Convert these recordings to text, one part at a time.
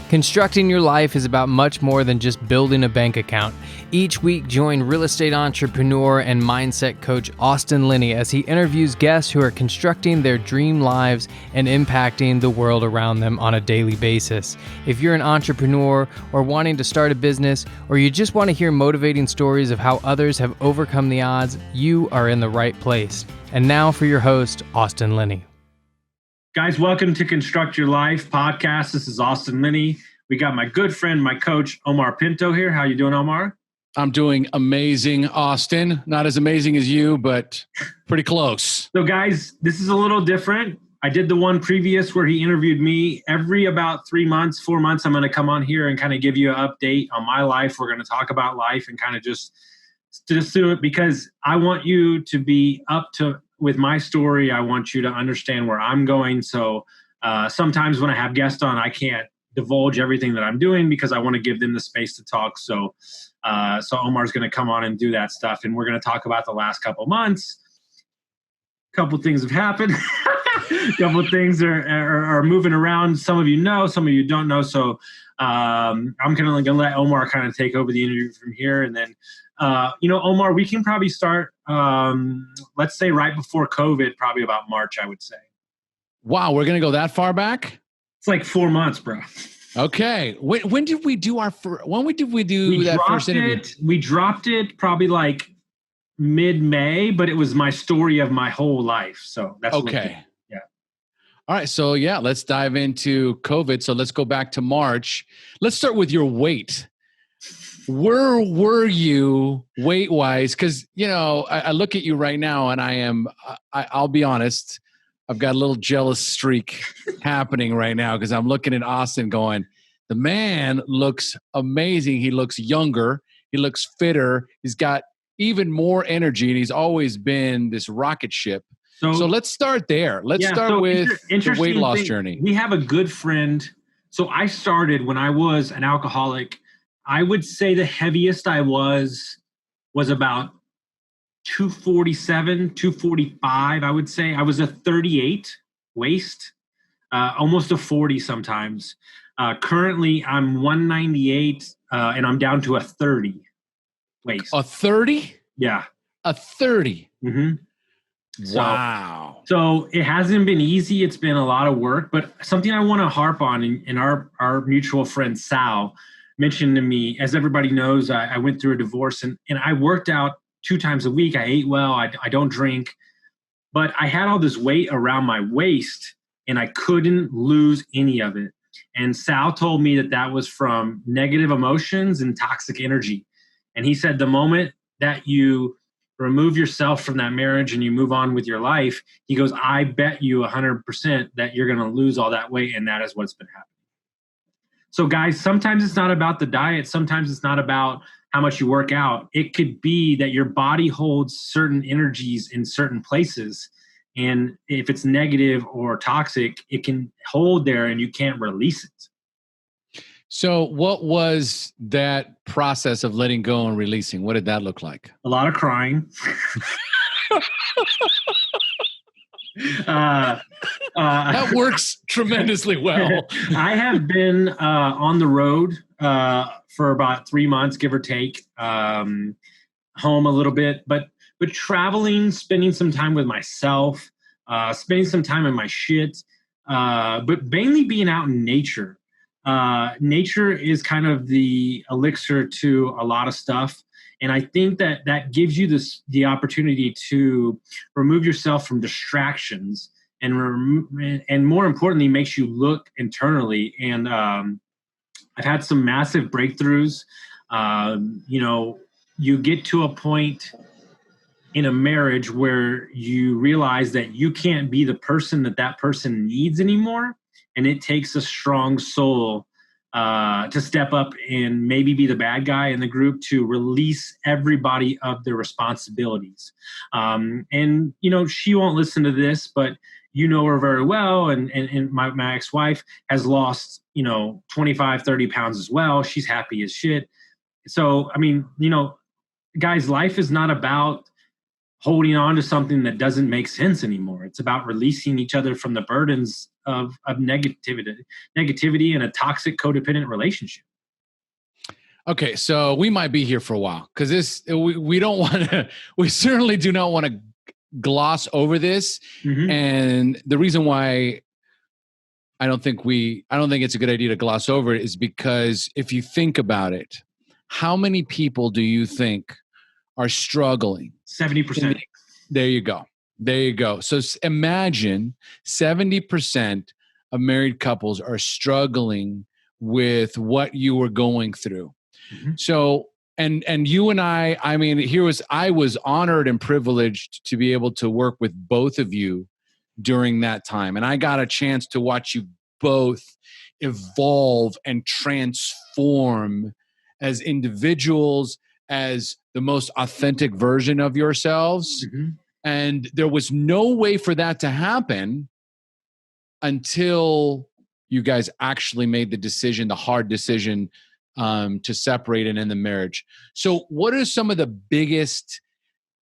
Constructing your life is about much more than just building a bank account. Each week, join real estate entrepreneur and mindset coach Austin Linney as he interviews guests who are constructing their dream lives and impacting the world around them on a daily basis. If you're an entrepreneur or wanting to start a business, or you just want to hear motivating stories of how others have overcome the odds, you are in the right place. And now for your host, Austin Linney. Guys, welcome to Construct Your Life podcast. This is Austin Linney. We got my good friend, my coach, Omar Pinto here. How you doing, Omar? I'm doing amazing, Austin. Not as amazing as you, but pretty close. So guys, this is a little different. I did the one previous where he interviewed me. Every about 3 months, 4 months, I'm going to come on here and kind of give you an update on my life. We're going to talk about life and kind of just do it because I want you to be up to with my story. I want you to understand where I'm going. So sometimes when I have guests on, I can't divulge everything that I'm doing because I want to give them the space to talk. So Omar's going to come on and do that stuff. And we're going to talk about the last couple months. A couple things have happened. A couple things are moving around. Some of you know, some of you don't know. So I'm going to let Omar kind of take over the interview from here. And then, Omar, we can probably start, let's say right before COVID, probably about March, I would say. Wow, we're going to go that far back? It's like 4 months, bro. Okay. When did we do that first interview? We dropped it probably like mid-May, but it was my story of my whole life. So that's okay. Yeah. All right. So let's dive into COVID. So let's go back to March. Let's start with your weight. Where were you weight-wise? Because, I look at you right now and I'll be honest, I've got a little jealous streak happening right now because I'm looking at Austin going, the man looks amazing. He looks younger. He looks fitter. He's got even more energy, and he's always been this rocket ship. So let's start there. Let's start with the weight loss journey. We have a good friend. So I started when I was an alcoholic. I would say the heaviest I was about 247, 245, I would say. I was a 38 waist, almost a 40 sometimes. Currently, I'm 198, and I'm down to a 30 waist. A 30? Yeah. A 30? Mm-hmm. Wow. So it hasn't been easy. It's been a lot of work. But something I want to harp on, and our mutual friend Sal mentioned to me, as everybody knows, I went through a divorce, and I worked out 2 times a week. I ate well. I don't drink. But I had all this weight around my waist, and I couldn't lose any of it. And Sal told me that was from negative emotions and toxic energy. And he said the moment that you remove yourself from that marriage and you move on with your life, he goes, I bet you 100% that you're going to lose all that weight. And that is what's been happening. So guys, sometimes it's not about the diet. Sometimes it's not about how much you work out. It could be that your body holds certain energies in certain places. And if it's negative or toxic, it can hold there and you can't release it. So what was that process of letting go and releasing? What did that look like? A lot of crying. That works tremendously well. I have been on the road for about 3 months, give or take, home a little bit, but traveling, spending some time with myself, spending some time in my shit, but mainly being out in nature. Nature is kind of the elixir to a lot of stuff. And I think that gives you the opportunity to remove yourself from distractions and more importantly, makes you look internally. And I've had some massive breakthroughs. You get to a point in a marriage where you realize that you can't be the person that person needs anymore. And it takes a strong soul to step up and maybe be the bad guy in the group to release everybody of their responsibilities. And she won't listen to this, but you know her very well. And my ex-wife has lost, 25, 30 pounds as well. She's happy as shit. So, guys, life is not about holding on to something that doesn't make sense anymore. It's about releasing each other from the burdens of negativity and a toxic codependent relationship. Okay, so we might be here for a while because we don't want to. We certainly do not want to gloss over this. Mm-hmm. And the reason why I don't think it's a good idea to gloss over it is because if you think about it, how many people do you think are struggling? 70%. There you go. So imagine 70% of married couples are struggling with what you were going through. Mm-hmm. So, and you and I mean, I was honored and privileged to be able to work with both of you during that time. And I got a chance to watch you both evolve and transform as individuals, as the most authentic version of yourselves. Mm-hmm. And there was no way for that to happen until you guys actually made the hard decision to separate and end the marriage. So what are some of the biggest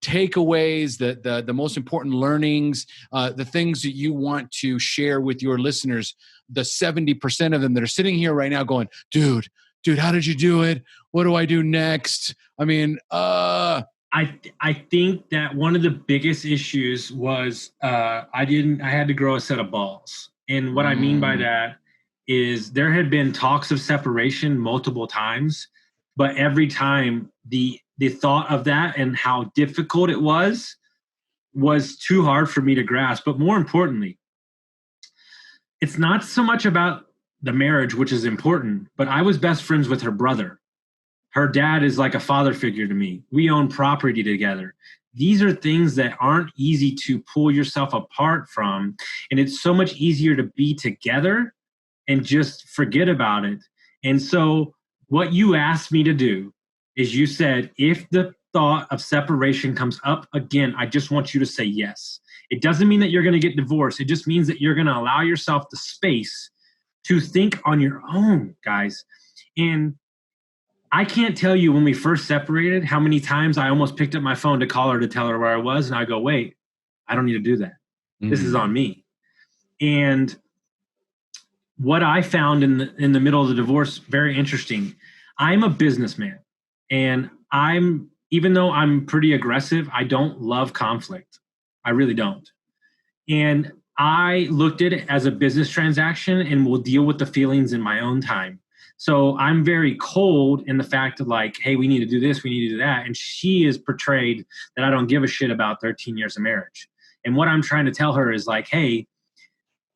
takeaways, the most important learnings, the things that you want to share with your listeners, the 70% of them that are sitting here right now going, dude, how did you do it? What do I do next? I mean, I think that one of the biggest issues was I had to grow a set of balls. And what I mean by that is there had been talks of separation multiple times, but every time the thought of that and how difficult it was too hard for me to grasp. But more importantly, it's not so much about the marriage, which is important, but I was best friends with her brother. Her dad is like a father figure to me. We own property together. These are things that aren't easy to pull yourself apart from. And it's so much easier to be together and just forget about it. And so what you asked me to do is you said, if the thought of separation comes up again, I just want you to say yes. It doesn't mean that you're going to get divorced. It just means that you're going to allow yourself the space to think on your own, guys. And I can't tell you when we first separated how many times I almost picked up my phone to call her to tell her where I was. And I go, wait, I don't need to do that. Mm-hmm. This is on me. And what I found in the middle of the divorce, very interesting. I'm a businessman, and even though I'm pretty aggressive, I don't love conflict. I really don't. And I looked at it as a business transaction and will deal with the feelings in my own time. So I'm very cold in the fact of like, hey, we need to do this, we need to do that. And she is portrayed that I don't give a shit about 13 years of marriage. And what I'm trying to tell her is like, hey,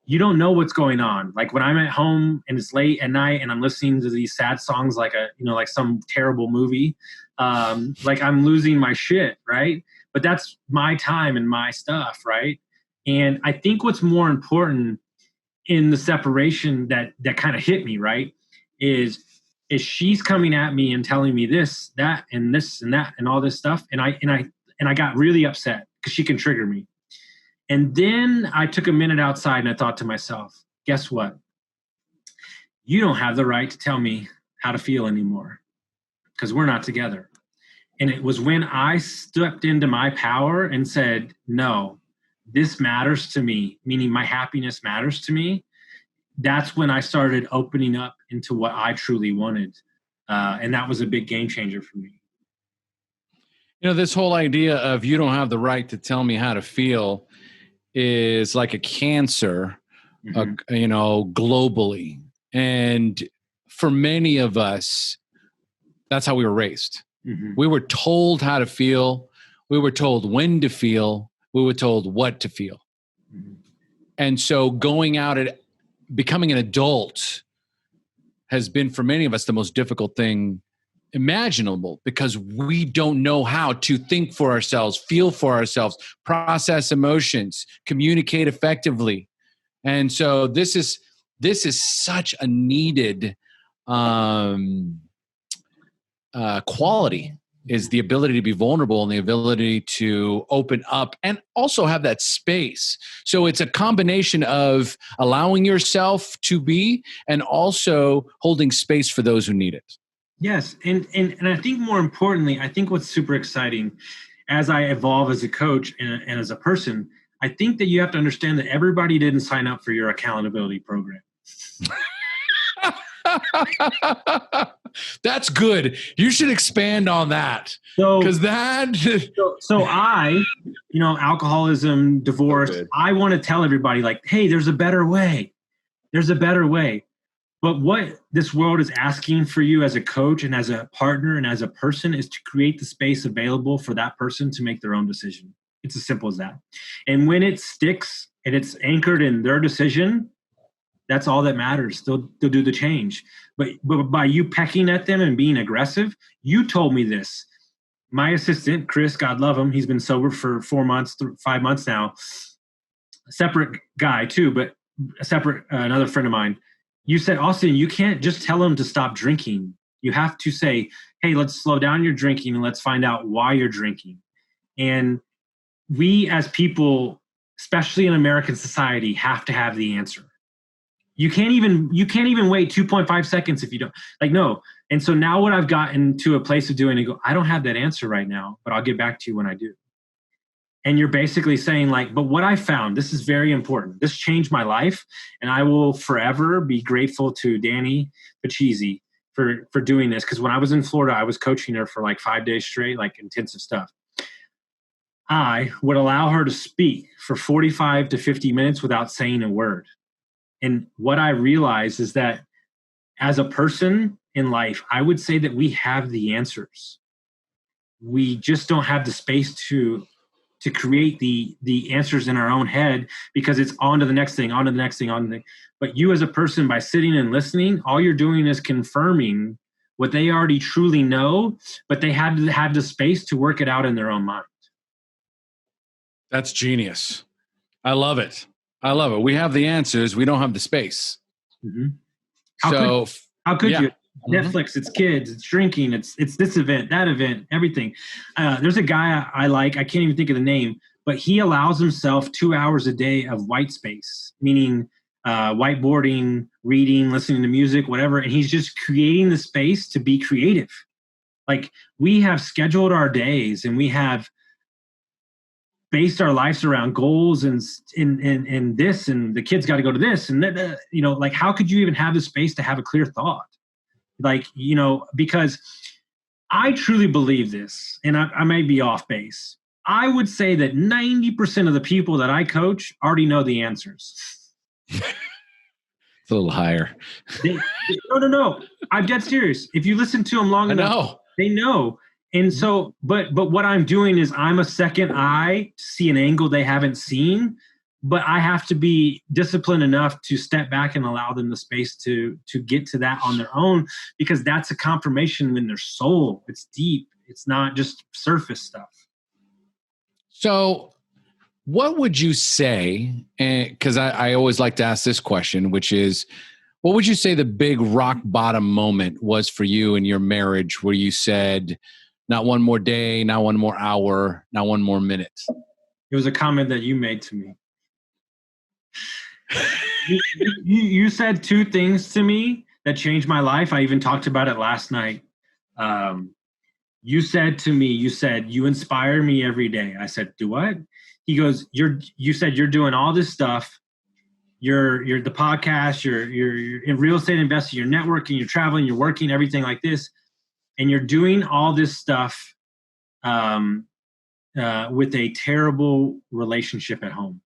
you don't know what's going on. Like when I'm at home and it's late at night and I'm listening to these sad songs like like some terrible movie, like I'm losing my shit, right? But that's my time and my stuff, right? And I think what's more important in the separation that kind of hit me, right, is she's coming at me and telling me this, that, and this and that and all this stuff, and I got really upset because she can trigger me. And then I took a minute outside and I thought to myself, guess what? You don't have the right to tell me how to feel anymore because we're not together. And it was when I stepped into my power and said, no, this matters to me, meaning my happiness matters to me. That's when I started opening up into what I truly wanted. And that was a big game changer for me. You know, this whole idea of you don't have the right to tell me how to feel is like a cancer, globally. And for many of us, that's how we were raised. Mm-hmm. We were told how to feel. We were told when to feel. We were told what to feel. Mm-hmm. And so going out and becoming an adult has been for many of us the most difficult thing imaginable because we don't know how to think for ourselves, feel for ourselves, process emotions, communicate effectively. And so this is such a needed quality, is the ability to be vulnerable and the ability to open up and also have that space. So it's a combination of allowing yourself to be and also holding space for those who need it. Yes. And I think more importantly, I think what's super exciting as I evolve as a coach and as a person, I think that you have to understand that everybody didn't sign up for your accountability program. That's good. You should expand on that. So I, alcoholism, divorce, I want to tell everybody like, hey, there's a better way. There's a better way. But what this world is asking for you as a coach and as a partner and as a person is to create the space available for that person to make their own decision. It's as simple as that. And when it sticks and it's anchored in their decision, that's all that matters. They'll do the change. But by you pecking at them and being aggressive, you told me this. My assistant, Chris, God love him, he's been sober for 5 months now. A separate guy too, but a separate, another friend of mine. You said, Austin, you can't just tell him to stop drinking. You have to say, hey, let's slow down your drinking and let's find out why you're drinking. And we as people, especially in American society, have to have the answer. You can't even wait 2.5 seconds if you don't. Like, no. And so now what I've gotten to a place of doing, I go, I don't have that answer right now, but I'll get back to you when I do. And you're basically saying like, but what I found, this is very important. This changed my life. And I will forever be grateful to Danny Pachisi for doing this. Because when I was in Florida, I was coaching her for like 5 days straight, like intensive stuff. I would allow her to speak for 45 to 50 minutes without saying a word. And what I realized is that as a person in life, I would say that we have the answers. We just don't have the space to create the answers in our own head because it's on to the next thing, on to the next thing, on to the thing. But you as a person, by sitting and listening, all you're doing is confirming what they already truly know, but they have to have the space to work it out in their own mind. That's genius. I love it. I love it. We have the answers. We don't have the space. Mm-hmm. How could you? Netflix, it's kids, it's drinking, it's this event, that event, everything. There's a guy I like, I can't even think of the name, but he allows himself 2 hours a day of white space, meaning whiteboarding, reading, listening to music, whatever. And he's just creating the space to be creative. Like we have scheduled our days and we have based our lives around goals and this, and the kids got to go to this. And that, like, how could you even have the space to have a clear thought? Like, because I truly believe this, and I may be off base. I would say that 90% of the people that I coach already know the answers. It's a little higher. No. I'm dead serious. If you listen to them long enough, they know. And so, but what I'm doing is I'm a second eye to see an angle they haven't seen. But I have to be disciplined enough to step back and allow them the space to get to that on their own, because that's a confirmation in their soul. It's deep. It's not just surface stuff. So what would you say, because I always like to ask this question, which is, what would you say the big rock bottom moment was for you in your marriage where you said, not one more day, not one more hour, not one more minute? It was a comment that you made to me. You said two things to me that changed my life. I even talked about it last night. You said to me, you inspire me every day. I said, do what? He goes, you said you're doing all this stuff. You're the podcast, you're in real estate investing, you're networking, you're traveling, you're working, everything like this. And you're doing all this stuff with a terrible relationship at home.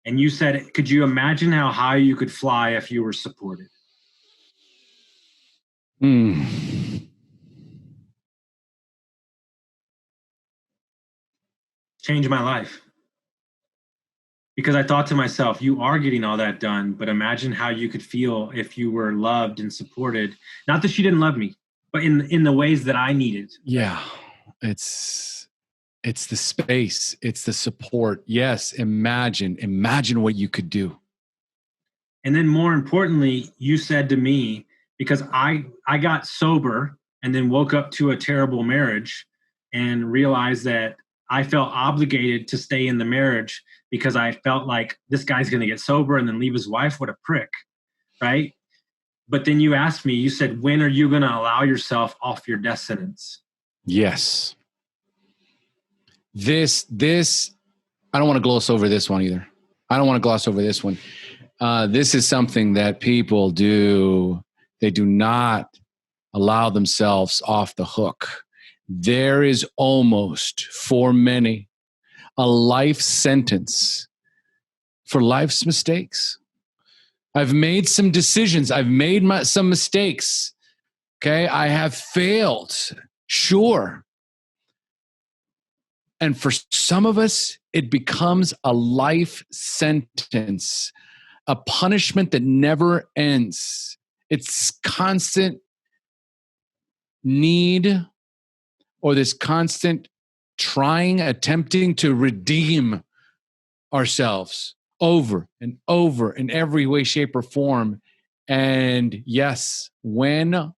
And you said, could you imagine how high you could fly if you were supported? Changed my life. Because I thought to myself, you are getting all that done, but imagine how you could feel if you were loved and supported. Not that she didn't love me, but in the ways that I needed. Yeah, it's the space. It's the support. Yes. Imagine what you could do. And then more importantly, you said to me, because I got sober and then woke up to a terrible marriage and realized that I felt obligated to stay in the marriage because I felt like this guy's going to get sober and then leave his wife. What a prick. Right. But then you asked me, you said, when are you going to allow yourself off your death sentence? Yes. This I don't want to gloss over this one either. I don't want to gloss over this one. This is something that people do. They do not allow themselves off the hook. There is almost, for many, a life sentence for life's mistakes. I've made some decisions. I've made some mistakes. Okay, I have failed. Sure. And for some of us, it becomes a life sentence, a punishment that never ends. It's constant need or this constant trying, attempting to redeem ourselves over and over in every way, shape, or form. And yes, when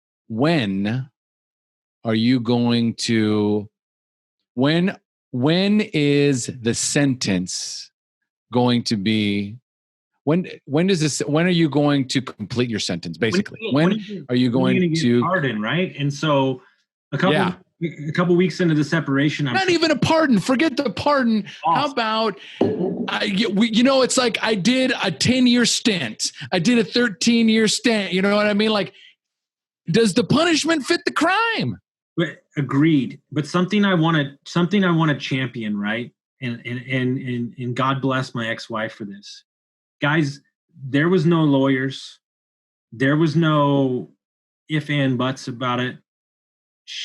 are you going to, when is the sentence going to be, when are you going to complete your sentence, basically? When are you going to pardon, right? And so a couple weeks into the separation, not even a pardon. Forget the pardon. Awesome. How about, it's like I did a 10-year stint. I did a 13-year stint. You know what I mean? Like, does the punishment fit the crime? Agreed. But something I want to champion, right? And God bless my ex-wife for this. Guys, there was no lawyers. There was no if and buts about it.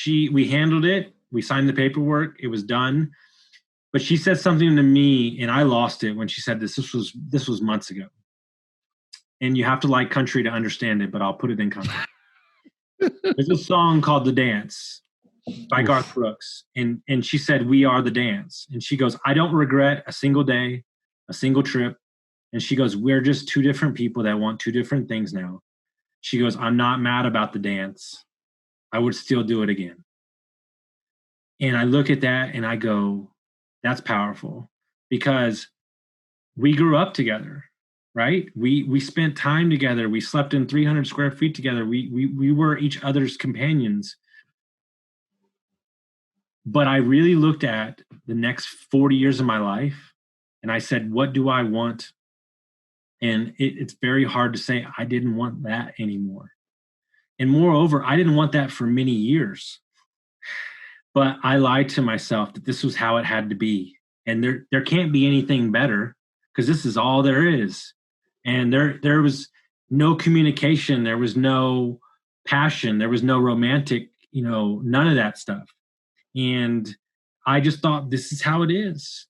We handled it. We signed the paperwork. It was done. But she said something to me, and I lost it when she said this. This was months ago. And you have to like country to understand it, but I'll put it in country. There's a song called "The Dance" by Garth Brooks, and she said, "We are the dance." And she goes, "I don't regret a single day, a single trip." And she goes, "We're just two different people that want two different things now." She goes, "I'm not mad about the dance. I would still do it again." And I look at that and I go, that's powerful, because we grew up together, right? We spent time together. We slept in 300 square feet together. We were each other's companions. But I really looked at the next 40 years of my life and I said, what do I want? And it's very hard to say, I didn't want that anymore. And moreover, I didn't want that for many years. But I lied to myself that this was how it had to be. And there can't be anything better, because this is all there is. And there was no communication. There was no passion. There was no romantic, none of that stuff. And I just thought, this is how it is.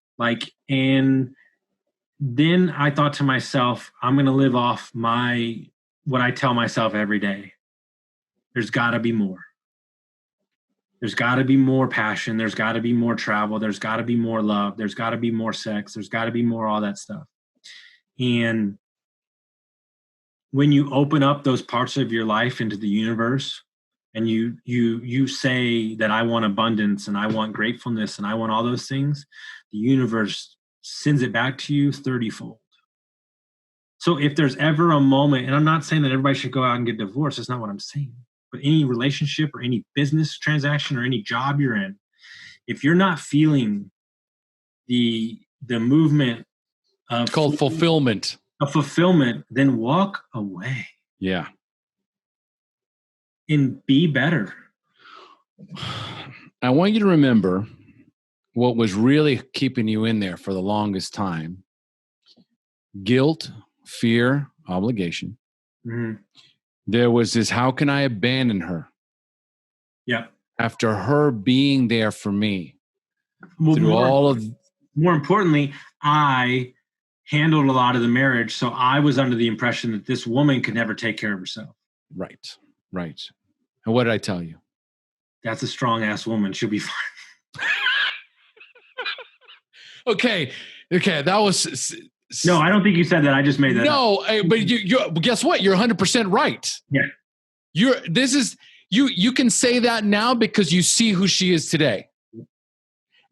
And then I thought to myself, I'm going to live off what I tell myself every day. There's got to be more. There's got to be more passion. There's got to be more travel. There's got to be more love. There's got to be more sex. There's got to be more all that stuff. And when you open up those parts of your life into the universe, and you say that I want abundance and I want gratefulness and I want all those things, the universe sends it back to you 30-fold. So if there's ever a moment, and I'm not saying that everybody should go out and get divorced, that's not what I'm saying. But any relationship or any business transaction or any job you're in, if you're not feeling the movement of it's called fulfillment, then walk away. Yeah. And be better. I want you to remember what was really keeping you in there for the longest time. Guilt, fear, obligation. Mm-hmm. There was this, how can I abandon her? Yeah. After her being there for me. More importantly, I handled a lot of the marriage, so I was under the impression that this woman could never take care of herself. Right. And what did I tell you? That's a strong-ass woman. She'll be fine. Okay. That was... No, I don't think you said that. I just made that up. But you guess what? You're 100% right. Yeah. You can say that now because you see who she is today.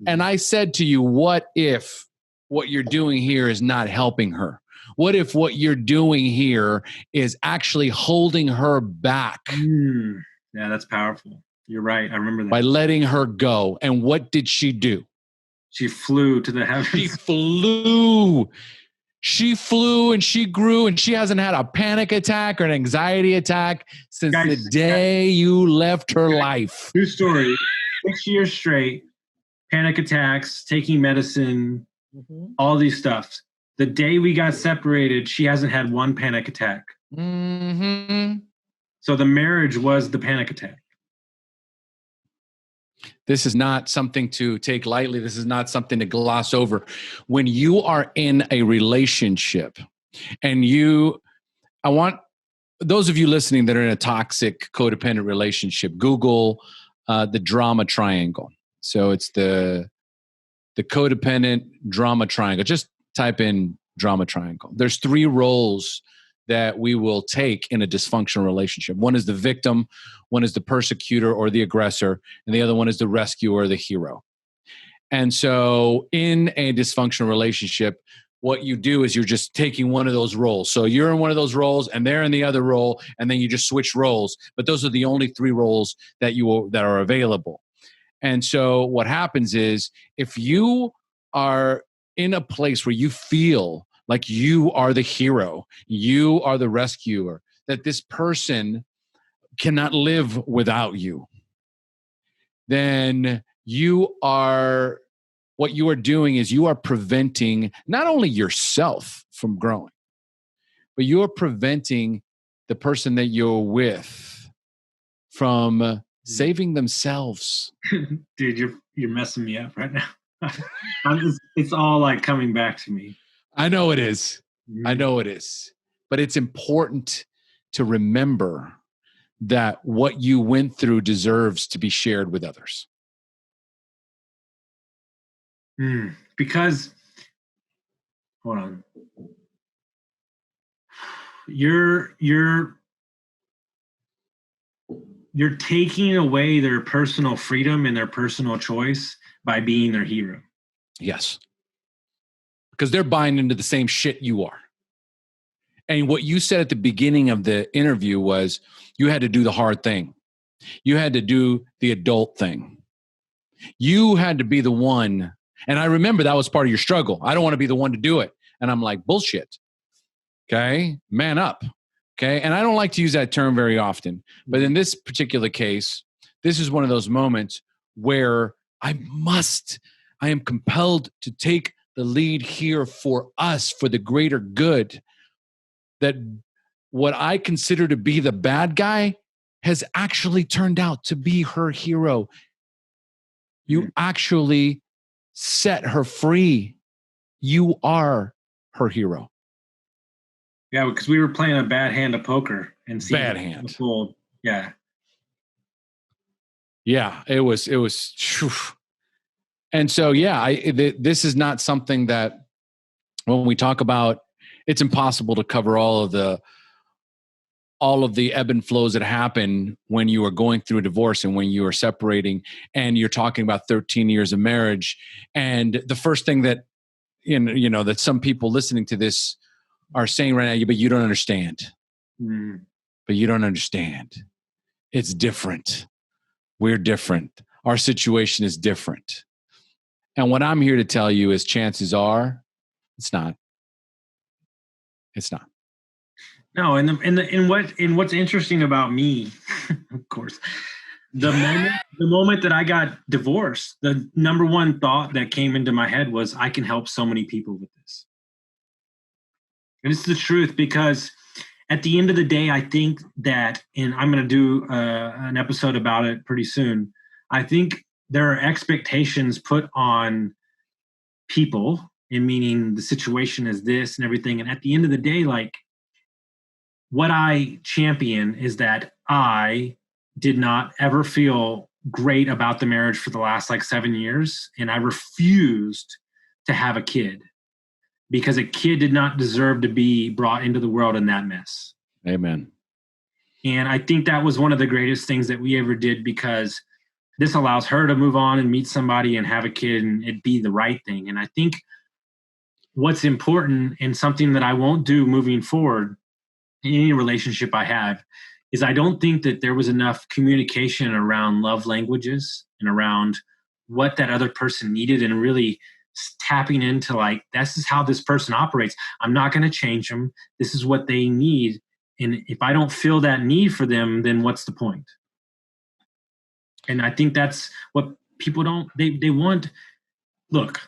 And I said to you, what if what you're doing here is not helping her? What if what you're doing here is actually holding her back? Yeah, that's powerful. You're right. I remember that. By letting her go. And what did she do? She flew to the heavens. She flew and she grew, and she hasn't had a panic attack or an anxiety attack since the day you left her life. True story. 6 years straight, panic attacks, taking medicine, all these stuff. The day we got separated, she hasn't had one panic attack. Mm-hmm. So the marriage was the panic attack. This is not something to take lightly. This is not something to gloss over. When you are in a relationship and I want those of you listening that are in a toxic codependent relationship, Google the drama triangle. So it's the codependent drama triangle. Just type in drama triangle. There's 3 roles that we will take in a dysfunctional relationship. One is the victim, one is the persecutor or the aggressor, and the other one is the rescuer or the hero. And so in a dysfunctional relationship, what you do is you're just taking one of those roles. So you're in one of those roles and they're in the other role, and then you just switch roles. But those are the only 3 roles that are available. And so what happens is if you are in a place where you feel like you are the hero, you are the rescuer, that this person cannot live without you, then what you are doing is you are preventing not only yourself from growing, but you are preventing the person that you're with from saving themselves. Dude, you're messing me up right now. It's all like coming back to me. I know it is. I know it is. But it's important to remember that what you went through deserves to be shared with others. Because, hold on. You're taking away their personal freedom and their personal choice by being their hero. Yes. Because they're buying into the same shit you are. And what you said at the beginning of the interview was you had to do the hard thing. You had to do the adult thing. You had to be the one. And I remember that was part of your struggle. I don't want to be the one to do it. And I'm like, bullshit. Okay. Man up. Okay. And I don't like to use that term very often. But in this particular case, this is one of those moments where I am compelled to take the lead here for us, for the greater good, that what I consider to be the bad guy has actually turned out to be her hero. You actually set her free. You are her hero. Yeah, because we were playing a bad hand of poker and seeing bad hand. Fold. Yeah. Yeah, it was. Whew. And so, this is not something that when we talk about, it's impossible to cover all of the ebb and flows that happen when you are going through a divorce and when you are separating, and you're talking about 13 years of marriage. And the first thing that, that some people listening to this are saying right now, but you don't understand. But you don't understand. It's different. We're different. Our situation is different. And what I'm here to tell you is chances are it's not. It's not. No, and what's interesting about me, of course, the moment that I got divorced, the number one thought that came into my head was, I can help so many people with this. And it's the truth, because at the end of the day, I think that, and I'm going to do an episode about it pretty soon, I think there are expectations put on people, and meaning the situation is this and everything. And at the end of the day, like, what I champion is that I did not ever feel great about the marriage for the last 7 years. And I refused to have a kid, because a kid did not deserve to be brought into the world in that mess. Amen. And I think that was one of the greatest things that we ever did, because this allows her to move on and meet somebody and have a kid and it be the right thing. And I think what's important, and something that I won't do moving forward in any relationship I have, is I don't think that there was enough communication around love languages and around what that other person needed and really tapping into like, this is how this person operates. I'm not going to change them. This is what they need. And if I don't feel that need for them, then what's the point? And I think that's what people don't, they want. Look,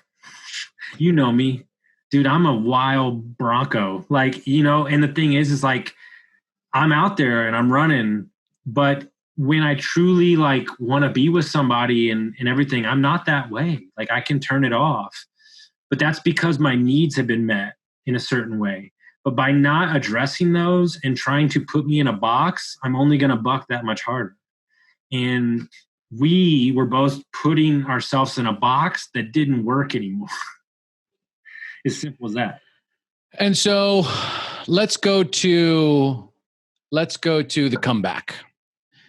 you know me, dude, I'm a wild Bronco. Like, and the thing is like, I'm out there and I'm running, but when I truly like want to be with somebody and everything, I'm not that way. Like I can turn it off, but that's because my needs have been met in a certain way. But by not addressing those and trying to put me in a box, I'm only going to buck that much harder. And we were both putting ourselves in a box that didn't work anymore. As simple as that. And so let's go to the comeback.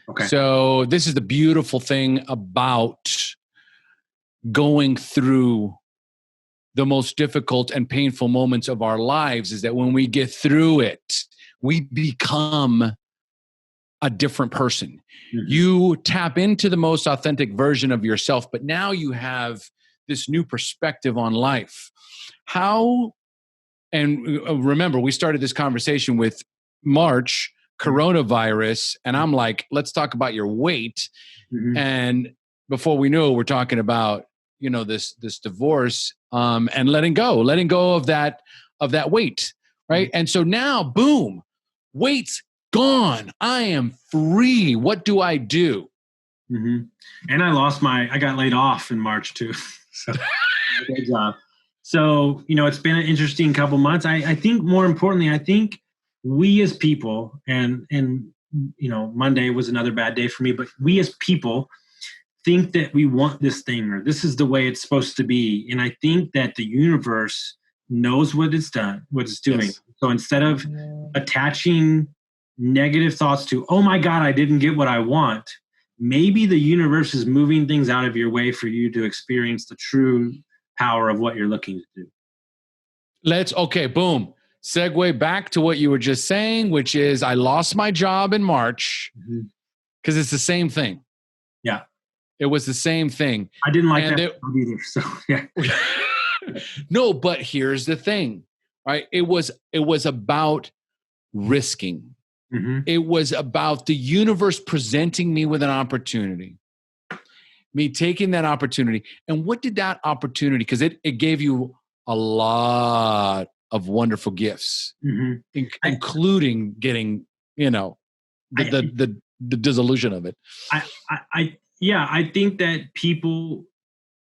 Okay. So this is the beautiful thing about going through the most difficult and painful moments of our lives is that when we get through it, we become a different person. Mm-hmm. You tap into the most authentic version of yourself, but now you have this new perspective on life. How, and remember, we started this conversation with March, coronavirus, and I'm like, let's talk about your weight. Mm-hmm. And before we knew it, we're talking about, this divorce, and letting go of that weight. Right. Mm-hmm. And so now, boom, weight's gone. I am free. What do I do? Mm-hmm. And I got laid off in March too. So good job. So, it's been an interesting couple months. I think more importantly, I think we as people, and Monday was another bad day for me, but we as people think that we want this thing or this is the way it's supposed to be. And I think that the universe knows what it's doing. Yes. So instead of attaching negative thoughts to, oh my God, I didn't get what I want, maybe the universe is moving things out of your way for you to experience the true power of what you're looking to do. Okay, boom. Segue back to what you were just saying, which is I lost my job in March because it's the same thing. Yeah. It was the same thing. I didn't like that either. So yeah. No, but here's the thing, right? It was about risking. Mm-hmm. It was about the universe presenting me with an opportunity, me taking that opportunity. And what did that opportunity, because it gave you a lot of wonderful gifts, mm-hmm. including getting, the dissolution of it. I think that people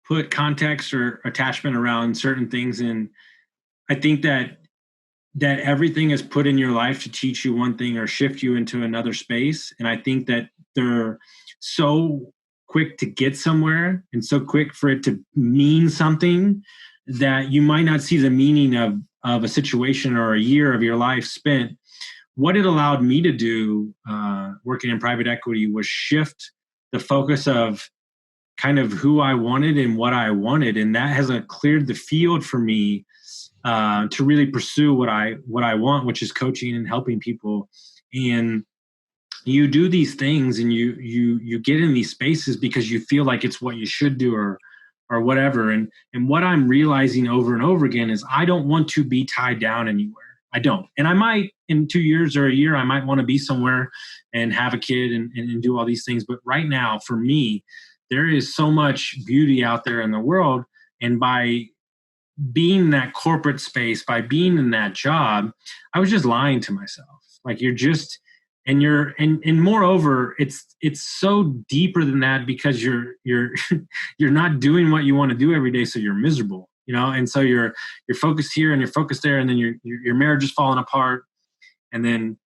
put context or attachment around certain things. And I think that everything is put in your life to teach you one thing or shift you into another space. And I think that they're so quick to get somewhere and so quick for it to mean something that you might not see the meaning of a situation or a year of your life spent. What it allowed me to do working in private equity was shift the focus of kind of who I wanted and what I wanted. And that has cleared the field for me to really pursue what I want, which is coaching and helping people. And you do these things and you get in these spaces because you feel like it's what you should do or whatever. And what I'm realizing over and over again is I don't want to be tied down anywhere. I don't. And I might in 2 years or a year, I might want to be somewhere and have a kid and do all these things. But right now, for me, there is so much beauty out there in the world. And by being in that corporate space, by being in that job, I was just lying to myself. Like and moreover, it's so deeper than that because you're not doing what you want to do every day. So you're miserable, and so you're focused here and you're focused there. And then your marriage is falling apart. And then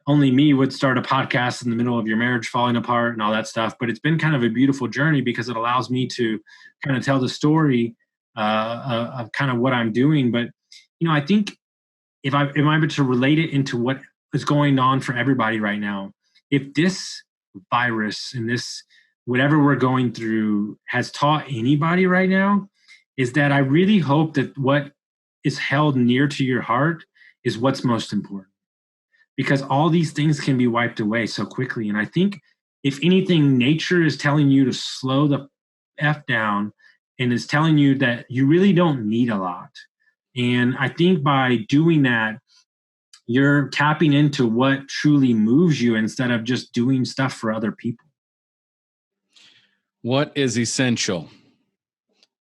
only me would start a podcast in the middle of your marriage falling apart and all that stuff. But it's been kind of a beautiful journey because it allows me to kind of tell the story of kind of what I'm doing. But, I think if I'm able to relate it into what is going on for everybody right now, if this virus and this, whatever we're going through has taught anybody right now, is that I really hope that what is held near to your heart is what's most important. Because all these things can be wiped away so quickly. And I think if anything, nature is telling you to slow the F down and is telling you that you really don't need a lot. And I think by doing that, you're tapping into what truly moves you instead of just doing stuff for other people. What is essential?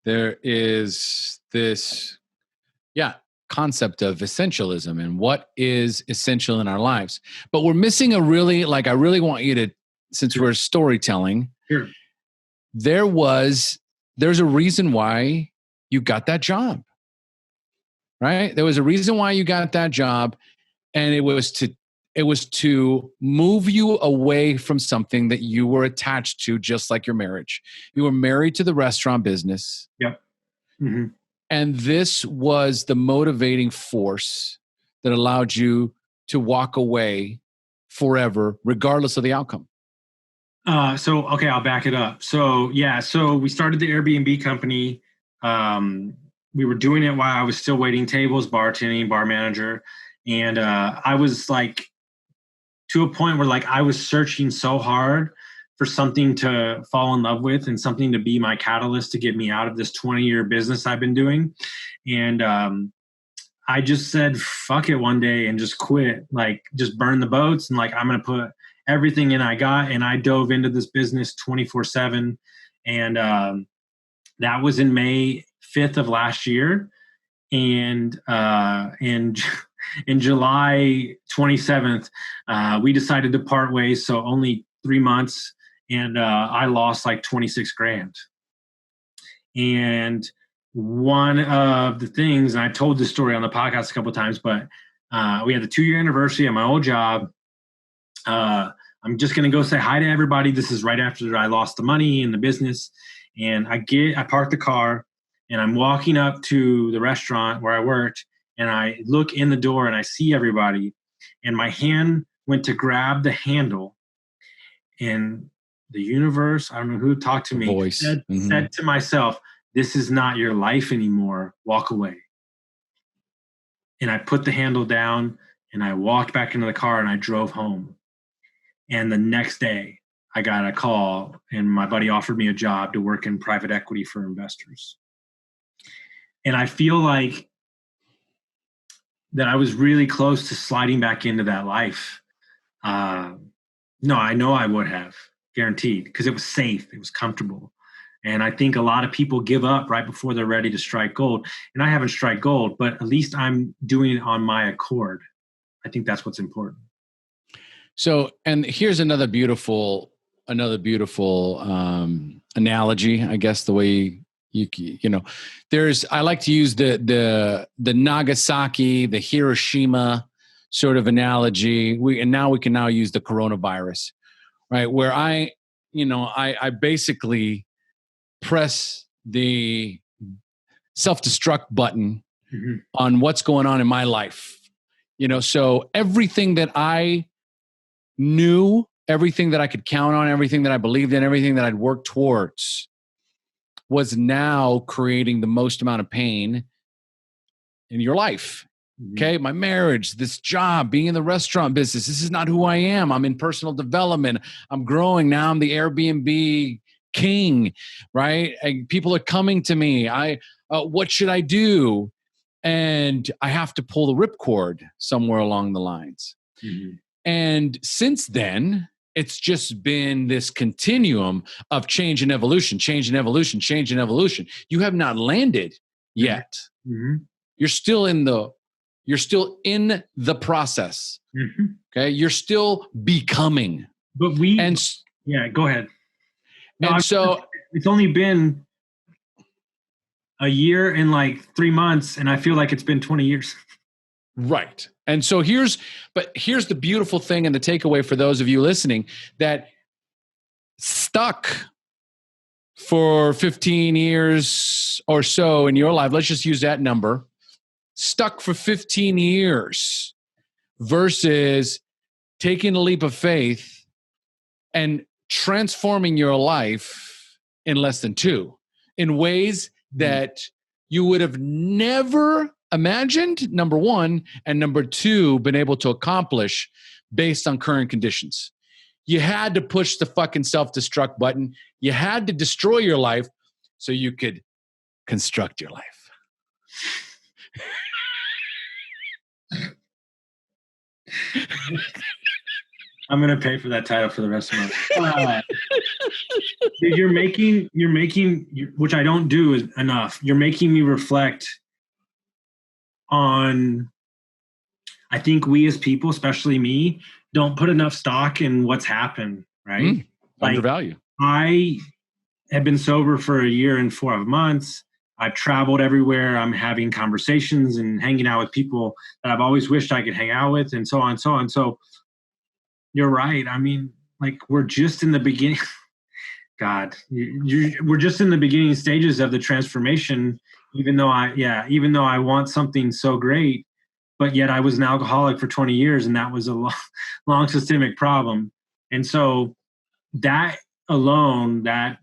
There is this, concept of essentialism and what is essential in our lives. But we're missing I really want you to, since we're storytelling, Sure. there's a reason why you got that job, right? There was a reason why you got that job, and it was to move you away from something that you were attached to, just like your marriage. You were married to the restaurant business. Yep. Mm-hmm. And this was the motivating force that allowed you to walk away forever, regardless of the outcome. Okay, I'll back it up. So we started the Airbnb company. We were doing it while I was still waiting tables, bartending, bar manager. And I was like, to a point where like I was searching so hard for something to fall in love with and something to be my catalyst to get me out of this 20-year business I've been doing. And I just said, fuck it one day and just quit, like just burn the boats. And like, I'm going to put everything in I got. And I dove into this business 24/7. And that was in May 5th of last year. And in July 27th, we decided to part ways. So only 3 months. And I lost like 26 grand. And one of the things, and I told this story on the podcast a couple of times, but we had the 2-year anniversary at my old job. I'm just going to go say hi to everybody. This is right after I lost the money in the business. And I parked the car and I'm walking up to the restaurant where I worked, and I look in the door and I see everybody, and my hand went to grab the handle, and the universe, I don't know who talked to me, said to myself, this is not your life anymore. Walk away. And I put the handle down and I walked back into the car and I drove home. And the next day I got a call and my buddy offered me a job to work in private equity for investors. And I feel like that I was really close to sliding back into that life. No, I know I would have. Guaranteed, because it was safe, it was comfortable. And I think a lot of people give up right before they're ready to strike gold. And I haven't struck gold, but at least I'm doing it on my accord. I think that's what's important. So, and here's another beautiful analogy, I guess, the way I like to use the Nagasaki, the Hiroshima sort of analogy. We can now use the coronavirus. Right, where I basically press the self-destruct button on what's going on in my life. So everything that I knew, everything that I could count on, everything that I believed in, everything that I'd worked towards was now creating the most amount of pain in your life. Okay, my marriage, this job, being in the restaurant business, this is not who I am. I'm in personal development. I'm growing. Now I'm the Airbnb king, right? And people are coming to me. What should I do? And I have to pull the ripcord somewhere along the lines. Mm-hmm. And since then, it's just been this continuum of change and evolution, change and evolution, change and evolution. You have not landed yet. Mm-hmm. You're still in the process. Mm-hmm. Okay. You're still becoming. But go ahead. No, so it's only been a year and like 3 months, and I feel like it's been 20 years. Right. And so here's the beautiful thing and the takeaway for those of you listening that stuck for 15 years or so in your life. Let's just use that number. Stuck for 15 years versus taking a leap of faith and transforming your life in less than 2 in ways that you would have never imagined, number 1, and number 2, been able to accomplish based on current conditions. You had to push the fucking self-destruct button. You had to destroy your life so you could construct your life. I'm gonna pay for that title for the rest of my life. Dude, you're making, which I don't do is enough. You're making me reflect on. I think we as people, especially me, don't put enough stock in what's happened. Right? Undervalue. I have been sober for 1 year and 4 months. I've traveled everywhere. I'm having conversations and hanging out with people that I've always wished I could hang out with, and so on and so on. So you're right. I mean, like, we're just in the beginning. God, we're just in the beginning stages of the transformation. Even though I want something so great, but yet I was an alcoholic for 20 years, and that was a long systemic problem. And so that alone, that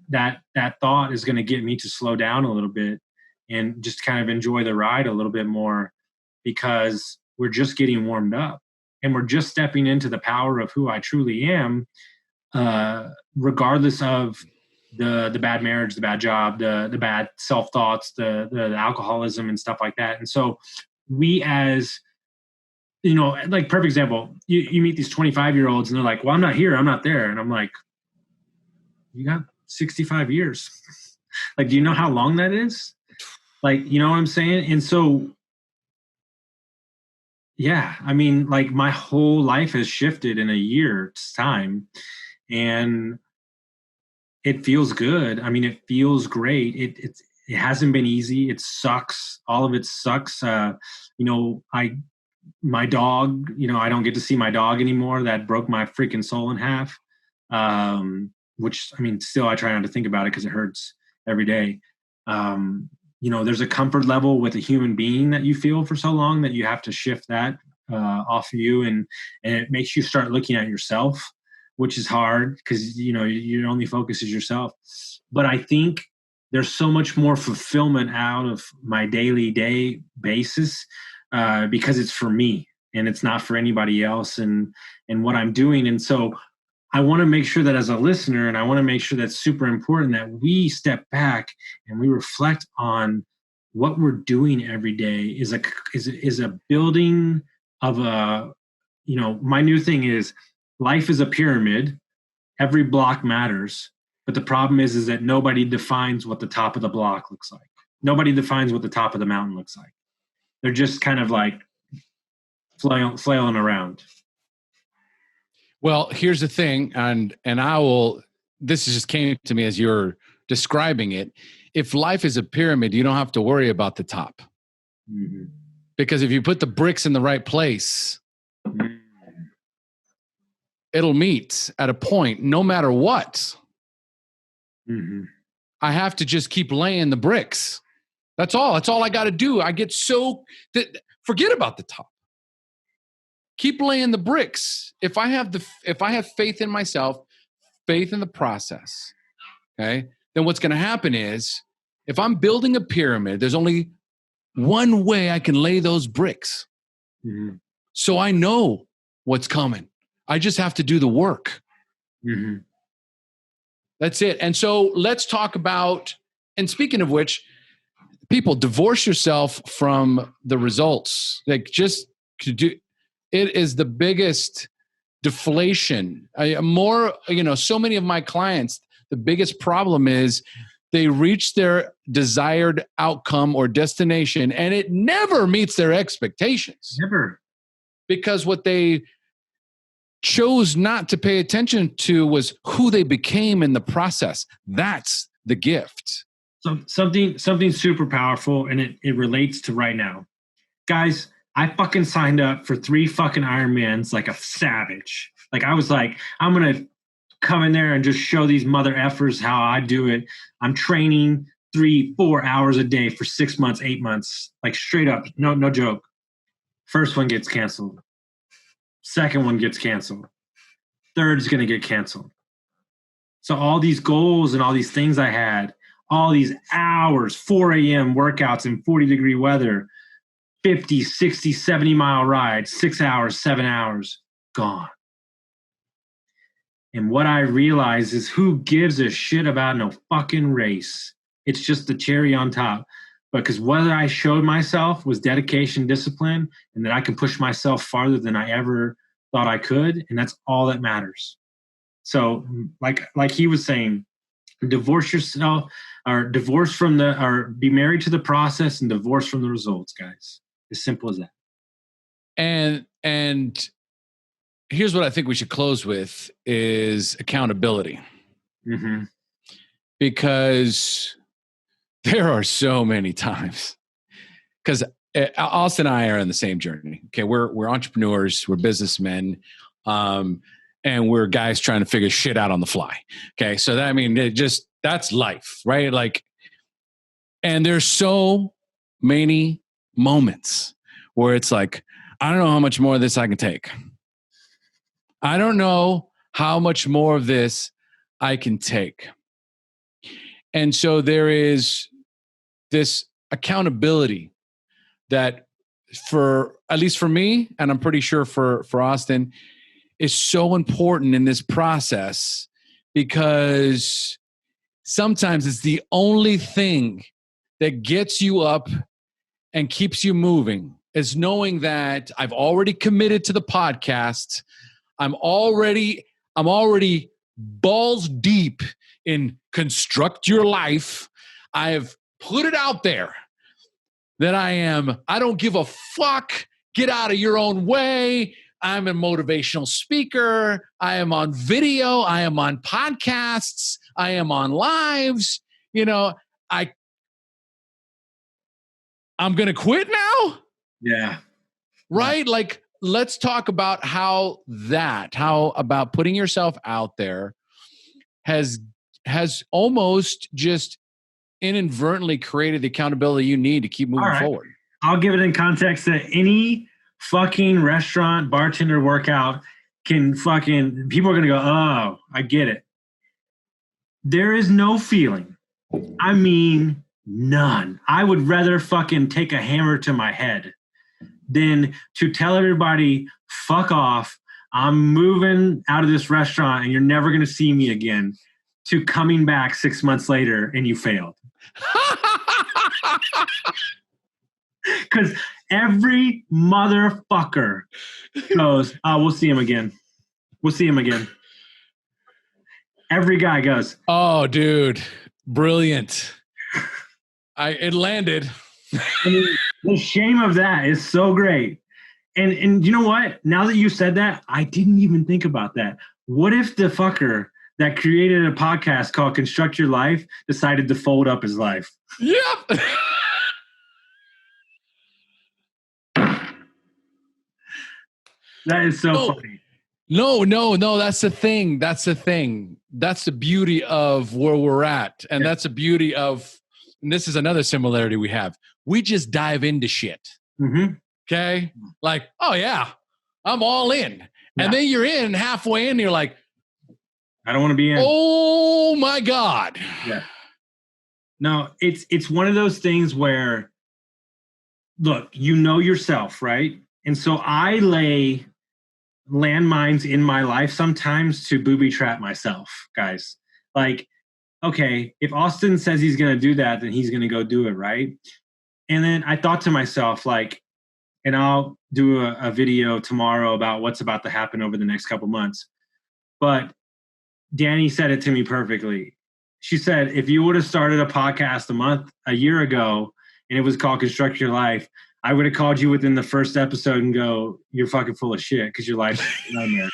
thought is going to get me to slow down a little bit and just kind of enjoy the ride a little bit more, because we're just getting warmed up and we're just stepping into the power of who I truly am, regardless of the bad marriage, the bad job, the bad self-thoughts, the alcoholism and stuff like that. And so we, as like, perfect example, you meet these 25-year-olds and they're like, well, I'm not here, I'm not there. And I'm like, you got 65 years. Like, do you know how long that is? Like, you know what I'm saying? And so, yeah, I mean, like, my whole life has shifted in a year's time, and it feels good. I mean, it feels great. It hasn't been easy. It sucks. All of it sucks. My dog, I don't get to see my dog anymore. That broke my freaking soul in half. Which, I mean, still I try not to think about it because it hurts every day. There's a comfort level with a human being that you feel for so long that you have to shift that off of you, and it makes you start looking at yourself, which is hard because your only focus is yourself. But I think there's so much more fulfillment out of my daily day basis because it's for me and it's not for anybody else, and what I'm doing. And so I want to make sure that as a listener, and I want to make sure that's super important, that we step back and we reflect on what we're doing every day is a building of a, my new thing is, life is a pyramid. Every block matters. But the problem is that nobody defines what the top of the block looks like. Nobody defines what the top of the mountain looks like. They're just kind of like flailing around. Well, here's the thing, and this just came to me as you're describing it. If life is a pyramid, you don't have to worry about the top. Mm-hmm. Because if you put the bricks in the right place, it'll meet at a point, no matter what. Mm-hmm. I have to just keep laying the bricks. That's all. That's all I got to do. I get forget about the top. Keep laying the bricks. If I have faith in myself, faith in the process, okay, then what's going to happen is, if I'm building a pyramid, there's only one way I can lay those bricks. Mm-hmm. So I know what's coming. I just have to do the work. Mm-hmm. That's it. And so let's talk about, and speaking of which, people, divorce yourself from the results. Like, just to do. It is the biggest deflation. So many of my clients, the biggest problem is they reach their desired outcome or destination, and it never meets their expectations. Never. Because what they chose not to pay attention to was who they became in the process. That's the gift. So something super powerful, and it relates to right now. Guys, I fucking signed up for 3 fucking Ironmans like a savage. Like, I was like, I'm going to come in there and just show these mother effers how I do it. I'm training 3-4 hours a day for 6 months, 8 months, like, straight up. No joke. First one gets canceled. Second one gets canceled. Third is going to get canceled. So all these goals and all these things I had, all these hours, 4 a.m. workouts in 40-degree weather, 50, 60, 70-mile rides, 6 hours, 7 hours, gone. And what I realized is, who gives a shit about no fucking race? It's just the cherry on top. Because whether I showed myself was dedication, discipline, and that I can push myself farther than I ever thought I could, and that's all that matters. So, like he was saying, divorce yourself, or be married to the process and divorce from the results, guys. As simple as that. And here's what I think we should close with is accountability. Mm-hmm. Because there are so many times, because Austin and I are on the same journey. Okay, we're entrepreneurs, we're businessmen, and we're guys trying to figure shit out on the fly. Okay, so that's life, right? Like, and there's so many moments where it's like, I don't know how much more of this I can take. I don't know how much more of this I can take. And so there is this accountability that, for at least for me, and I'm pretty sure for Austin, is so important in this process, because sometimes it's the only thing that gets you up and keeps you moving, is knowing that I've already committed to the podcast. I'm already balls deep in construct your life. I have put it out there that I don't give a fuck. Get out of your own way. I'm a motivational speaker. I am on video. I am on podcasts. I am on lives. I'm going to quit now. Yeah. Right? Like, let's talk about how about putting yourself out there has almost just inadvertently created the accountability you need to keep moving forward. I'll give it in context that any fucking restaurant bartender workout people are going to go, oh, I get it. There is no feeling. I mean, none. I would rather fucking take a hammer to my head than to tell everybody, fuck off. I'm moving out of this restaurant and you're never going to see me again, to coming back 6 months later and you failed. Because every motherfucker goes, oh, we'll see him again. We'll see him again. Every guy goes, oh, dude, brilliant. It landed. I mean, the shame of that is so great. And you know what? Now that you said that, I didn't even think about that. What if the fucker that created a podcast called Construct Your Life decided to fold up his life? Yep. That is so funny. No. That's the thing. That's the beauty of where we're at. And that's the beauty of, and this is another similarity we have. We just dive into shit. Mm-hmm. Okay? Like, oh yeah, I'm all in. Yeah. And then you're in halfway in and you're like, I don't want to be in. Oh my God. Yeah. No, it's one of those things where, look, you know yourself, right? And so I lay landmines in my life sometimes to booby trap myself, guys. Like, okay, if Austin says he's going to do that, then he's going to go do it, right? And then I thought to myself, like, and I'll do a video tomorrow about what's about to happen over the next couple months. But Danny said it to me perfectly. She said, if you would have started a podcast a year ago, and it was called Construct Your Life, I would have called you within the first episode and go, you're fucking full of shit because your life's a nightmare.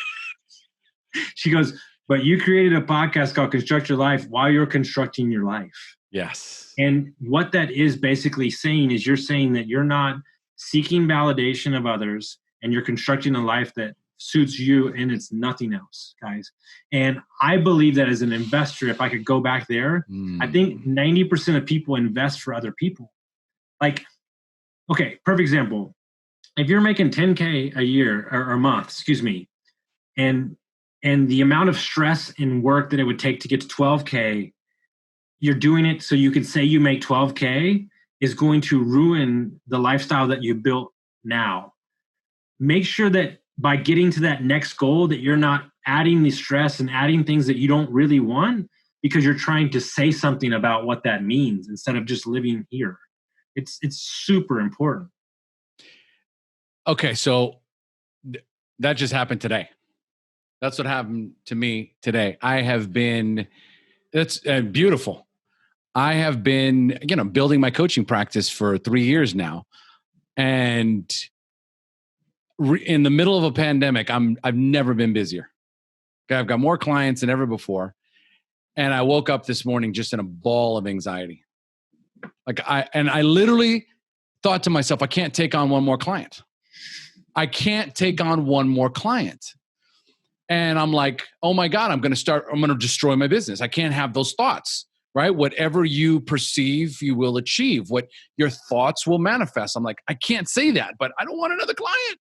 She goes, but you created a podcast called Construct Your Life while you're constructing your life. Yes. And what that is basically saying is you're saying that you're not seeking validation of others and you're constructing a life that suits you and it's nothing else, guys. And I believe that as an investor, if I could go back there, I think 90% of people invest for other people. Like, okay, perfect example. If you're making 10K a year or a month, and the amount of stress and work that it would take to get to 12K, you're doing it so you can say you make 12K, is going to ruin the lifestyle that you built now. Make sure that by getting to that next goal that you're not adding the stress and adding things that you don't really want, because you're trying to say something about what that means instead of just living here. It's super important. Okay, so that just happened today. That's what happened to me today. It's beautiful. I have been, building my coaching practice for 3 years now. And in the middle of a pandemic, I've never been busier. Okay, I've got more clients than ever before. And I woke up this morning just in a ball of anxiety. I literally thought to myself, I can't take on one more client. I can't take on one more client. And I'm like, oh my God, I'm going to destroy my business. I can't have those thoughts, right? Whatever you perceive, you will achieve. What your thoughts will manifest. I'm like, I can't say that, but I don't want another client,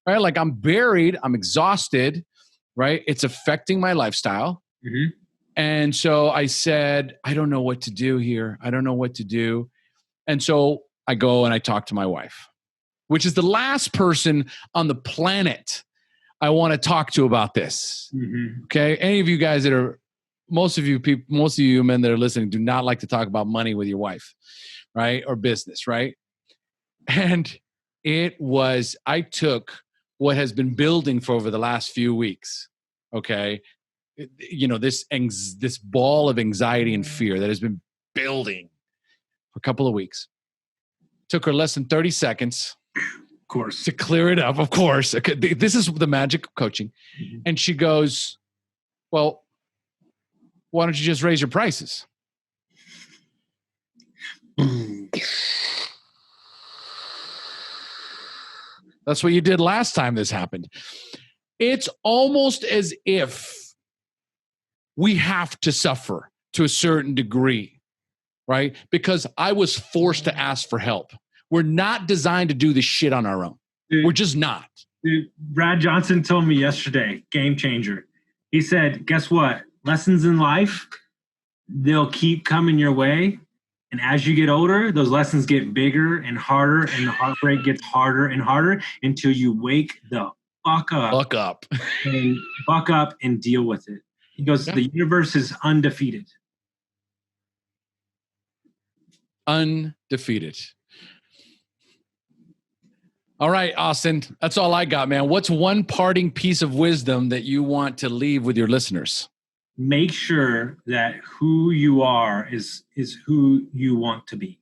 right? Like I'm buried, I'm exhausted, right? It's affecting my lifestyle. Mm-hmm. And so I said, I don't know what to do here. I don't know what to do. And so I go and I talk to my wife, which is the last person on the planet I want to talk to about this. Mm-hmm. Okay. Any of you guys most of you men that are listening do not like to talk about money with your wife, right? Or business, right? And I took what has been building for over the last few weeks. Okay. This ball of anxiety and fear that has been building for a couple of weeks. Took her less than 30 seconds. Of course. To clear it up, of course. Okay, this is the magic of coaching. Mm-hmm. And she goes, well, why don't you just raise your prices? That's what you did last time this happened. It's almost as if we have to suffer to a certain degree, right? Because I was forced to ask for help. We're not designed to do this shit on our own. Dude, we're just not. Dude, Brad Johnson told me yesterday, game changer. He said, guess what? Lessons in life, they'll keep coming your way. And as you get older, those lessons get bigger and harder, and the heartbreak gets harder and harder until you wake the fuck up. Buck up and deal with it. He goes, The universe is undefeated. Undefeated. All right, Austin, that's all I got, man. What's one parting piece of wisdom that you want to leave with your listeners? Make sure that who you are is who you want to be.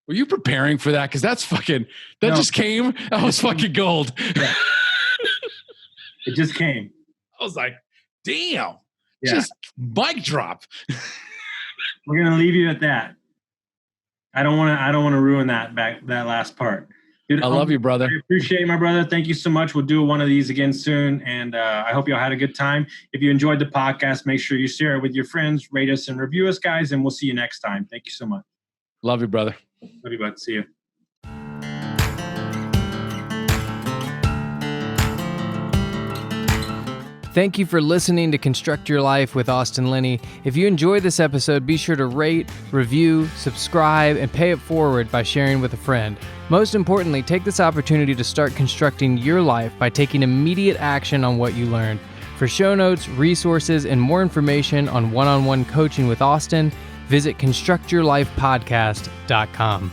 Were you preparing for that? Because just came. That was fucking gold. Yeah. It just came. I was like, damn. Yeah. Just mic drop. We're gonna leave you at that. I don't want to ruin that last part. Dude, I love you, brother. I appreciate it, my brother. Thank you so much. We'll do one of these again soon. And I hope y'all had a good time. If you enjoyed the podcast, make sure you share it with your friends, rate us and review us, guys. And we'll see you next time. Thank you so much. Love you, brother. Love you, bud. See you. Thank you for listening to Construct Your Life with Austin Linney. If you enjoyed this episode, be sure to rate, review, subscribe, and pay it forward by sharing with a friend. Most importantly, take this opportunity to start constructing your life by taking immediate action on what you learned. For show notes, resources, and more information on one-on-one coaching with Austin, visit constructyourlifepodcast.com.